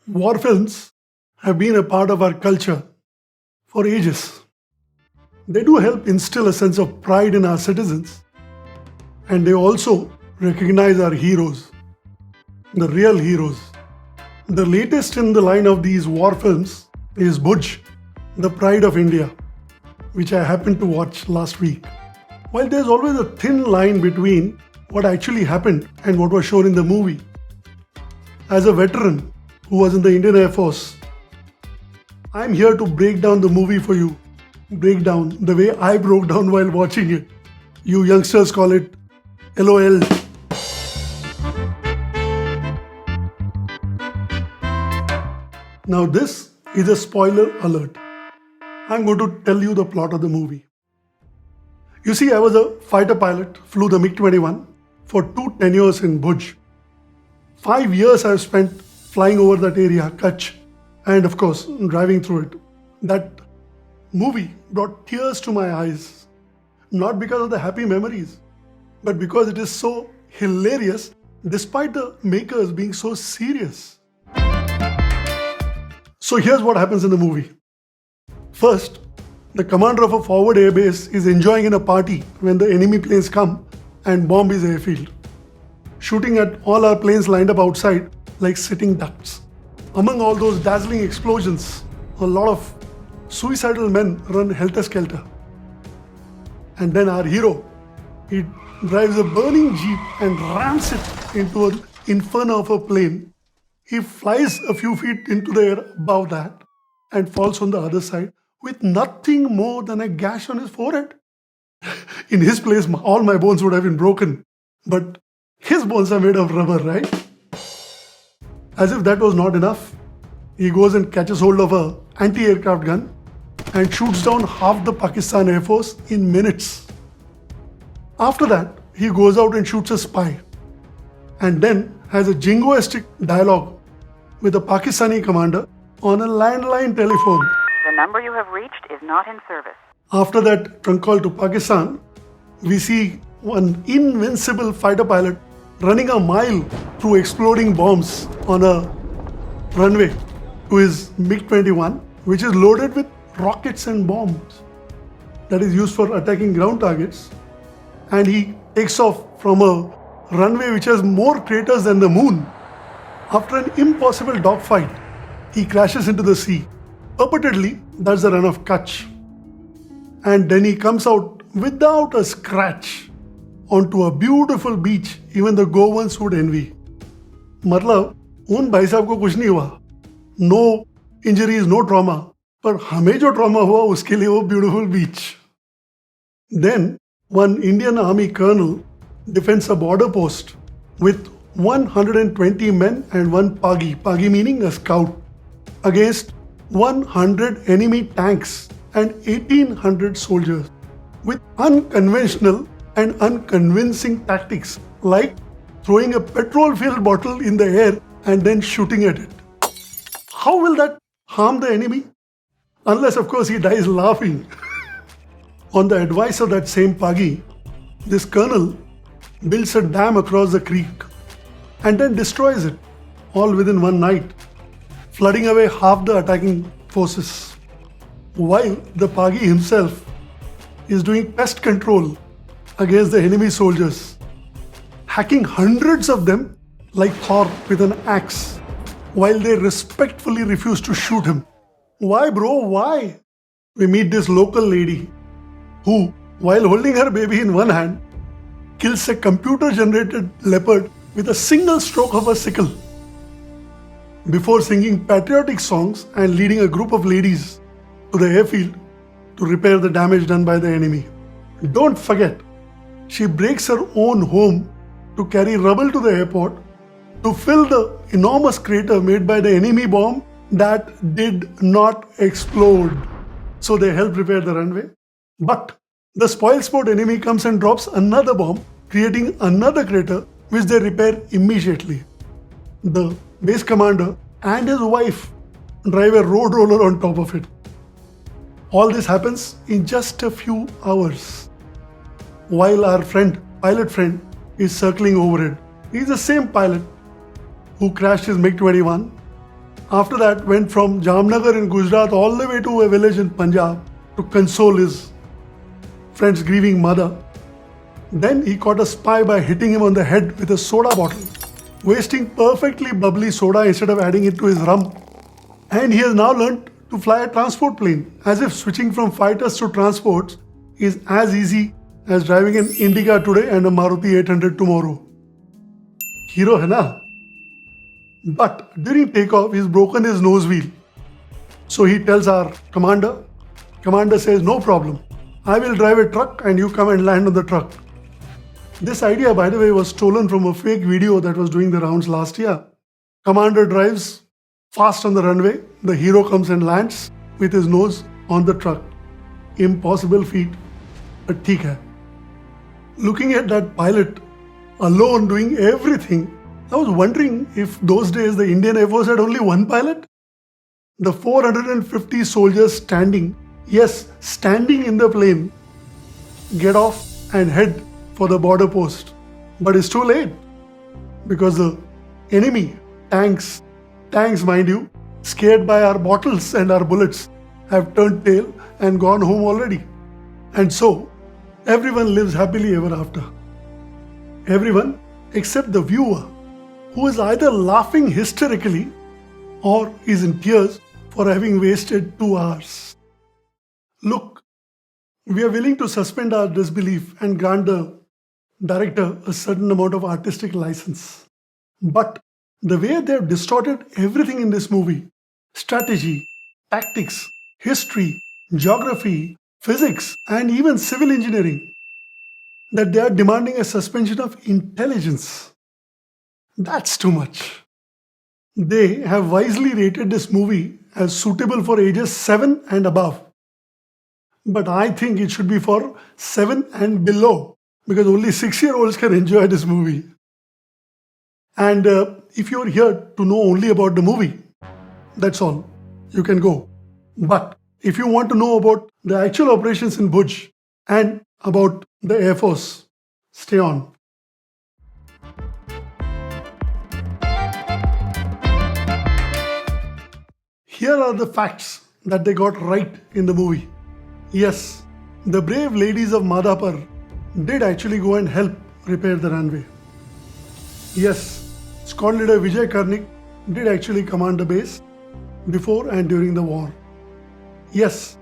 War films have been a part of our culture for ages. They do help instill a sense of pride in our citizens, and they also recognize our heroes, the real heroes. The latest in the line of these war films is Bhuj, the Pride of India, which I happened to watch last week. While there's always a thin line between what actually happened and what was shown in the movie, as a veteran who was in the Indian Air Force, I'm here to break down the movie for you. Break down the way I broke down while watching it. You youngsters call it LOL. Now, this is a spoiler alert. I'm going to tell you the plot of the movie. You see, I was a fighter pilot, flew the MiG-21 for 2 tenures in Bhuj. 5 years I've spent flying over that area, Kutch, and of course, driving through it. That movie brought tears to my eyes, not because of the happy memories, but because it is so hilarious despite the makers being so serious. So here's what happens in the movie. First, the commander of a forward air base is enjoying in a party when the enemy planes come and bomb his airfield, shooting at all our planes lined up outside like sitting ducks. Among all those dazzling explosions, a lot of suicidal men run helter-skelter. And then our hero, he drives a burning jeep and rams it into an inferno of a plane. He flies a few feet into the air above that and falls on the other side with nothing more than a gash on his forehead. In his place, all my bones would have been broken. But his bones are made of rubber, right? As if that was not enough, he goes and catches hold of an anti-aircraft gun and shoots down half the Pakistan Air Force in minutes. After that, he goes out and shoots a spy and then has a jingoistic dialogue with a Pakistani commander on a landline telephone. The number you have reached is not in service. After that trunk call to Pakistan, we see one invincible fighter pilot running a mile through exploding bombs on a runway to his MiG-21, which is loaded with rockets and bombs that is used for attacking ground targets. And he takes off from a runway which has more craters than the moon. After an impossible dogfight, he crashes into the sea. Purportedly, that's the run of Kutch. And then he comes out without a scratch onto a beautiful beach even the Goans would envy. मतलब उन भाई साहब को कुछ नहीं हुआ, no injuries, no trauma, पर हमें जो trauma हुआ उसके लिए वो beautiful beach. Then one Indian Army colonel defends a border post with 120 men and one Pagi meaning a scout, against 100 enemy tanks and 1800 soldiers with unconventional and unconvincing tactics like throwing a petrol-filled bottle in the air and then shooting at it. How will that harm the enemy? Unless, of course, he dies laughing. On the advice of that same Pagi, this colonel builds a dam across the creek and then destroys it, all within one night, flooding away half the attacking forces. While the Pagi himself is doing pest control against the enemy soldiers, hacking hundreds of them like Thor with an axe, while they respectfully refuse to shoot him. Why, bro? Why? We meet this local lady who, while holding her baby in one hand, kills a computer-generated leopard with a single stroke of a sickle before singing patriotic songs and leading a group of ladies to the airfield to repair the damage done by the enemy. Don't forget, she breaks her own home to carry rubble to the airport to fill the enormous crater made by the enemy bomb that did not explode. So they help repair the runway. But the spoilsport enemy comes and drops another bomb, creating another crater which they repair immediately. The base commander and his wife drive a road roller on top of it. All this happens in just a few hours. While our pilot friend, is circling over it. He's the same pilot who crashed his MiG-21 After that, went from Jamnagar in Gujarat all the way to a village in Punjab to console his friend's grieving mother. Then he caught a spy by hitting him on the head with a soda bottle, wasting perfectly bubbly soda instead of adding it to his rum. And he has now learned to fly a transport plane, as if switching from fighters to transports is as easy as driving an Indica today and a Maruti 800 tomorrow. Hero hai na? But during takeoff, he's broken his nose wheel. So he tells our commander. Commander says, no problem. I will drive a truck and you come and land on the truck. This idea, by the way, was stolen from a fake video that was doing the rounds last year. Commander drives fast on the runway. The hero comes and lands with his nose on the truck. Impossible feat, but theek hai. Looking at that pilot alone doing everything, I was wondering if those days the Indian Air Force had only one pilot? The 450 soldiers standing, yes, standing in the plane, get off and head for the border post. But it's too late because the enemy, tanks mind you, scared by our bottles and our bullets, have turned tail and gone home already. And so, everyone lives happily ever after. Everyone except the viewer, who is either laughing hysterically or is in tears for having wasted 2 hours. Look, we are willing to suspend our disbelief and grant the director a certain amount of artistic license. But the way they have distorted everything in this movie, strategy, tactics, history, geography, physics, and even civil engineering, that they are demanding a suspension of intelligence. That's too much. They have wisely rated this movie as suitable for ages 7 and above. But I think it should be for 7 and below, because only 6-year-olds can enjoy this movie. And if you're here to know only about the movie, that's all. You can go. But if you want to know about the actual operations in Bhuj and about the Air Force, stay on. Here are the facts that they got right in the movie. Yes, the brave ladies of Madhapur did actually go and help repair the runway. Yes, Squad leader Vijay Karnik did actually command the base before and during the war. Yes,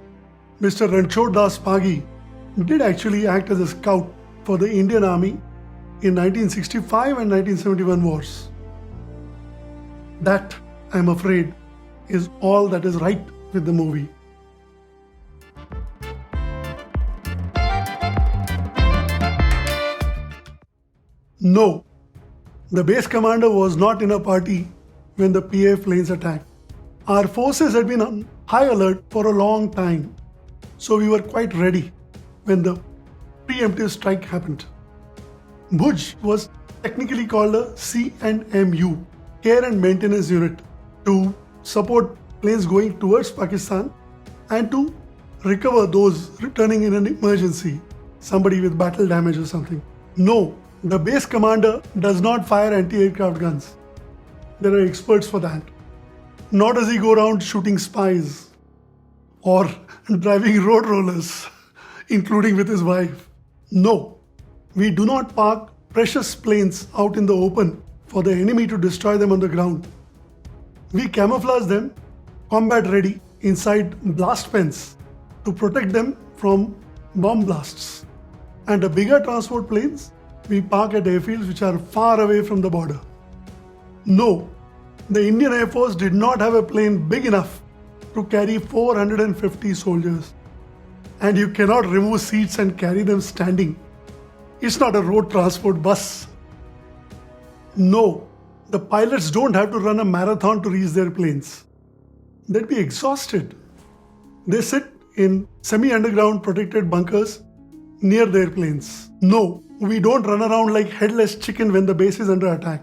Mr. Ranchod Das Pagi did actually act as a scout for the Indian Army in 1965 and 1971 wars. That, I'm afraid, is all that is right with the movie. No, the base commander was not in a party when the PAF planes attacked. Our forces had been on high alert for a long time, so we were quite ready when the preemptive strike happened. Bhuj was technically called a C&MU, Care and Maintenance Unit, to support planes going towards Pakistan and to recover those returning in an emergency, somebody with battle damage or something. No, the base commander does not fire anti-aircraft guns. There are experts for that. Nor does he go around shooting spies or driving road rollers, including with his wife. No, we do not park precious planes out in the open for the enemy to destroy them on the ground. We camouflage them, combat ready, inside blast pens to protect them from bomb blasts. And the bigger transport planes, we park at airfields which are far away from the border. No, the Indian Air Force did not have a plane big enough to carry 450 soldiers. And you cannot remove seats and carry them standing. It's not a road transport bus. No, the pilots don't have to run a marathon to reach their planes. They'd be exhausted. They sit in semi-underground protected bunkers near their planes. No, we don't run around like headless chicken when the base is under attack.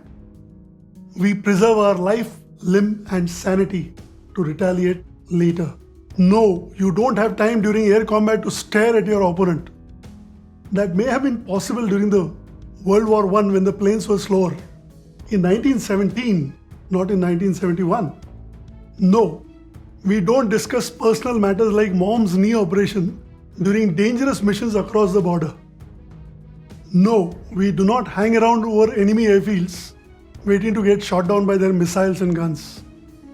We preserve our life, limb and sanity to retaliate later. No, you don't have time during air combat to stare at your opponent. That may have been possible during the World War I when the planes were slower. In 1917, not in 1971. No, we don't discuss personal matters like mom's knee operation during dangerous missions across the border. No, we do not hang around over enemy airfields waiting to get shot down by their missiles and guns.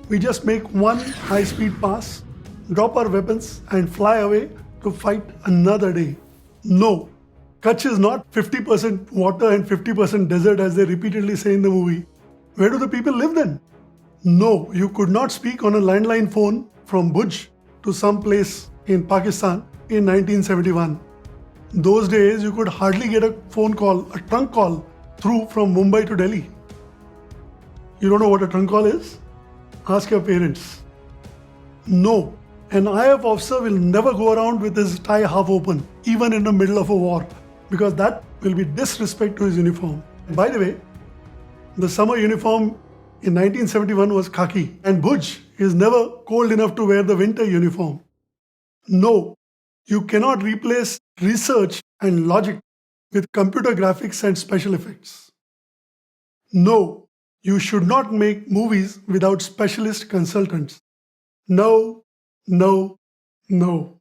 We just make one high-speed pass, drop our weapons and fly away to fight another day. No, Kutch is not 50% water and 50% desert as they repeatedly say in the movie. Where do the people live then? No, you could not speak on a landline phone from Bhuj to some place in Pakistan in 1971. Those days you could hardly get a phone call, a trunk call through from Mumbai to Delhi. You don't know what a trunk call is? Ask your parents. No, an IF officer will never go around with his tie half open, even in the middle of a war, because that will be disrespect to his uniform. By the way, the summer uniform in 1971 was khaki, and Bhuj is never cold enough to wear the winter uniform. No, you cannot replace research and logic with computer graphics and special effects. No, you should not make movies without specialist consultants. No, no, no.